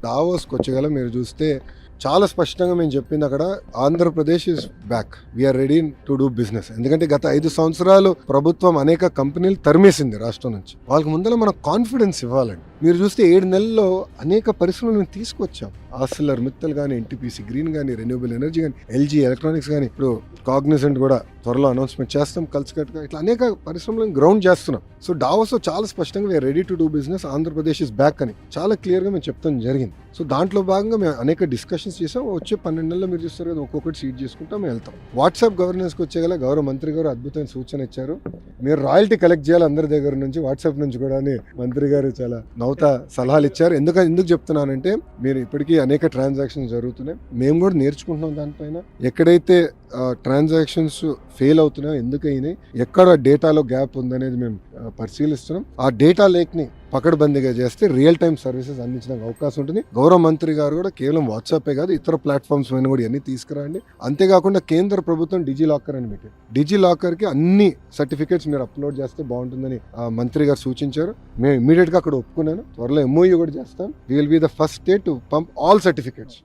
దావోస్కి వచ్చేగల మీరు చూస్తే చాలా స్పష్టంగా మేము చెప్పింది అక్కడ Andhra Pradesh is back we are ready to do business. ఎందుకంటే గత 5 సంవత్సరాలు ప్రభుత్వం అనేక కంపెనీలు తరిమేసింది రాష్ట్రం నుంచి. వాళ్ళకి ముందర మనం కాన్ఫిడెన్స్ ఇవ్వాలండి. మీరు చూస్తే 7 నెలల్లో అనేక పరిశ్రమలు మేము తీసుకొచ్చాం. ఆర్సిలర్ మిత్తల్ కానీ, ఎన్టీపీసీ గ్రీన్ కానీ, రెన్యూబుల్ ఎనర్జీ కానీ, ఎల్జీ ఎలక్ట్రానిక్స్ కానీ, ఇప్పుడు కాగ్నిజెంట్ కూడా త్వరలో అనౌన్స్మెంట్ చేస్తాం. కల్స్కట్గా ఇట్లా అనేక పరిశ్రమలను గ్రౌండ్ చేస్తున్నాం. సో డావోస్లో చాలా స్పష్టంగా we are ready to do business, Andhra Pradesh is back అని చాలా క్లియర్గా మేము చెప్తాం జరిగింది. సో దాంట్లో భాగంగా మేము అనేక డిస్కషన్స్ చేసాం. వచ్చే 12 నెలల్లో మీరు చూస్తారు కదా, ఒక్కొక్కటి సీట్ చేసుకుంటాం మేము వెళ్తాం. వాట్సాప్ గవర్నెన్స్కి వచ్చేగల గౌరవ మంత్రి గారు అద్భుతమైన సూచన ఇచ్చారు. మీరు రాయల్టీ కలెక్ట్ చేయాలి అందరి దగ్గర నుంచి, వాట్సాప్ నుంచి కూడా అని మంత్రి గారు చాలా నవ్వుతా సలహాలు ఇచ్చారు. ఎందుకు చెప్తున్నానంటే మీరు ఇప్పటికీ అనేక ట్రాన్సాక్షన్స్ జరుగుతున్నాయి, మేము కూడా నేర్చుకుంటున్నాం దానిపైన. ఎక్కడైతే ట్రాన్సాక్షన్స్ ఫెయిల్ అవుతున్నాయో, ఎందుకైనాయి, ఎక్కడ డేటాలో గ్యాప్ ఉందనేది మేము పరిశీలిస్తున్నాం. ఆ డేటా లేక్ని పకడ్బందీగా చేస్తే రియల్ టైమ్ సర్వీసెస్ అందించడానికి అవకాశం ఉంటుంది. గౌరవ మంత్రి గారు కూడా కేవలం వాట్సాపే కాదు, ఇతర ప్లాట్ఫామ్స్ పైన కూడా ఇవన్నీ తీసుకురండి. అంతేకాకుండా కేంద్ర ప్రభుత్వం డిజిలాకర్ అని పెట్టింది. డిజిలాకర్కి అన్ని సర్టిఫికేట్స్ మీరు అప్లోడ్ చేస్తే బాగుంటుందని మంత్రి గారు సూచించారు. మేము ఇమీడియట్గా అక్కడ ఒప్పుకున్నాను. త్వరలో MOU కూడా చేస్తాం. We will be the first state to pump all certificates.